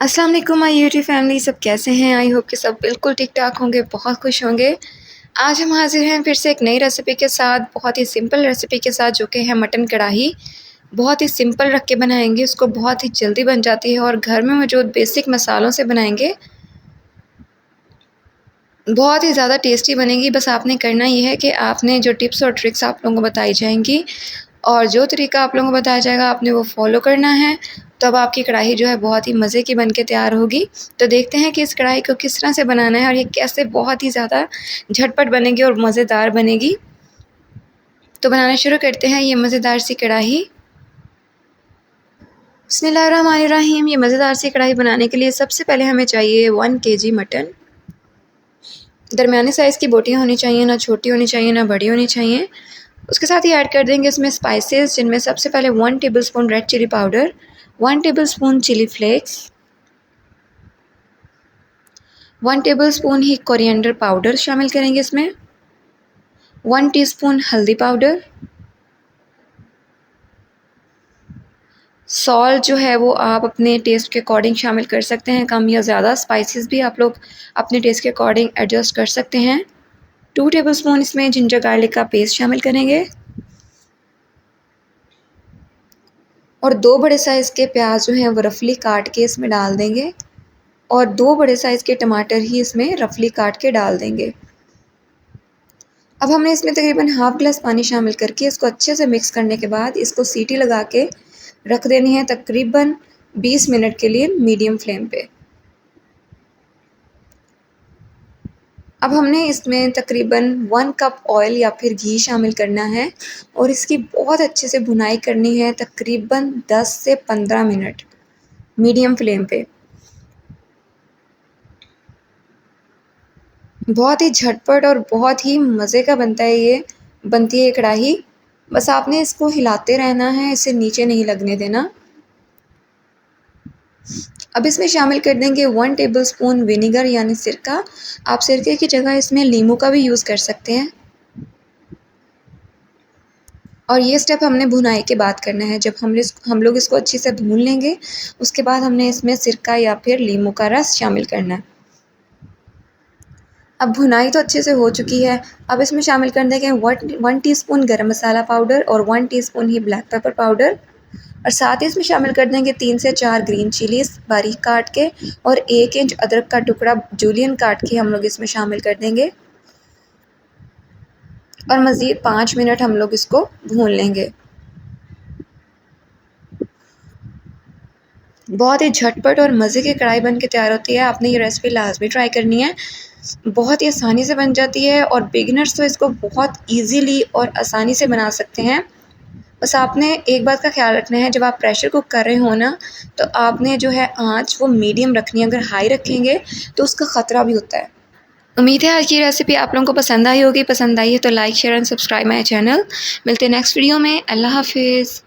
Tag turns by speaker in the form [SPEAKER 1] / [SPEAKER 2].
[SPEAKER 1] अस्सलाम वालेकुम my YouTube family, सब कैसे हैं? आई होप कि सब बिल्कुल ठीक-ठाक होंगे, बहुत खुश होंगे। आज हम हाज़िर हैं फिर से एक नई रेसिपी के साथ, बहुत ही सिंपल रेसिपी के साथ, जो कि है मटन कढ़ाई। बहुत ही सिंपल रख के बनाएँगे उसको, बहुत ही जल्दी बन जाती है और घर में मौजूद बेसिक मसालों से बनाएँगे। बहुत ही ज़्यादा टेस्टी बनेगी। बस आपने करना ये है कि आपने जो टिप्स और ट्रिक्स आप लोगों को बताई जाएँगी और जो तरीका आप लोगों को बताया जाएगा, आपने वो फ़ॉलो करना है। तब आपकी कढ़ाई जो है बहुत ही मज़े की बन के तैयार होगी। तो देखते हैं कि इस कढ़ाई को किस तरह से बनाना है और ये कैसे बहुत ही ज़्यादा झटपट बनेगी और मज़ेदार बनेगी। तो बनाना शुरू करते हैं ये मज़ेदार सी कढ़ाई। बिस्मिल्लाहिर्रहमानिर्रहीम। ये मज़ेदार सी कढ़ाई बनाने के लिए सबसे पहले हमें चाहिए 1 केजी मटन। दरमियाने साइज़ की बोटियाँ होनी चाहिए, ना छोटी होनी चाहिए, ना बड़ी होनी चाहिए। उसके साथ ही ऐड कर देंगे इसमें स्पाइसेस, जिनमें सबसे पहले 1 tablespoon red chilli powder, 1 tablespoon chilli flakes, 1 tablespoon ही कोरिएंडर पाउडर शामिल करेंगे इसमें, 1 टीस्पून हल्दी पाउडर, सॉल्ट जो है वो आप अपने टेस्ट के अकॉर्डिंग शामिल कर सकते हैं, कम या ज़्यादा। स्पाइसेस भी आप लोग अपने टेस्ट के अकॉर्डिंग एडजस्ट कर सकते हैं। 2 टेबलस्पून इसमें जिंजर गार्लिक का पेस्ट शामिल करेंगे और 2 बड़े साइज़ के प्याज जो हैं वो रफली काट के इसमें डाल देंगे और 2 बड़े साइज़ के टमाटर ही इसमें रफली काट के डाल देंगे। अब हमने इसमें तकरीबन हाफ़ ग्लास पानी शामिल करके इसको अच्छे से मिक्स करने के बाद इसको सीटी लगा के रख देनी है तकरीबन 20 मिनट के लिए मीडियम फ्लेम पे। अब हमने इसमें तकरीबन 1 कप ऑयल या फिर घी शामिल करना है और इसकी बहुत अच्छे से भुनाई करनी है तकरीबन 10 से 15 मिनट मीडियम फ्लेम पे। बहुत ही झटपट और बहुत ही मज़े का बनती है ये कढ़ाई। बस आपने इसको हिलाते रहना है, इसे नीचे नहीं लगने देना। अब इसमें शामिल कर देंगे 1 टेबलस्पून विनेगर यानी सिरका। आप सिरके की जगह इसमें नींबू का भी यूज़ कर सकते हैं। और ये स्टेप हमने भुनाई के बाद करना है। जब हम लोग इसको अच्छे से भून लेंगे, उसके बाद हमने इसमें सिरका या फिर नींबू का रस शामिल करना है। अब भुनाई तो अच्छे से हो चुकी है। अब इसमें शामिल कर देंगे 1 टीस्पून गरम मसाला पाउडर और 1 टीस्पून ही ब्लैक पेपर पाउडर और साथ ही इसमें शामिल कर देंगे 3 से 4 ग्रीन चिलीज़ बारीक काट के और 1 इंच अदरक का टुकड़ा जूलियन काट के हम लोग इसमें शामिल कर देंगे और मज़ीद 5 मिनट हम लोग इसको भून लेंगे। बहुत ही झटपट और मज़े की कढ़ाई बन के तैयार होती है। आपने ये रेसिपी लाज़मी ट्राई करनी है। बहुत ही आसानी से बन जाती है और बिगिनर्स तो इसको बहुत ईज़िली और आसानी से बना सकते हैं। बस आपने एक बात का ख़्याल रखना है, जब आप प्रेशर कुक कर रहे हो ना, तो आपने जो है आँच वो मीडियम रखनी है। अगर हाई रखेंगे तो उसका ख़तरा भी होता है। उम्मीद है आज की रेसिपी आप लोगों को पसंद आई होगी। पसंद आई है तो like, share and subscribe my channel. मिलते हैं नेक्स्ट वीडियो में। अल्लाह हाफ़िज़।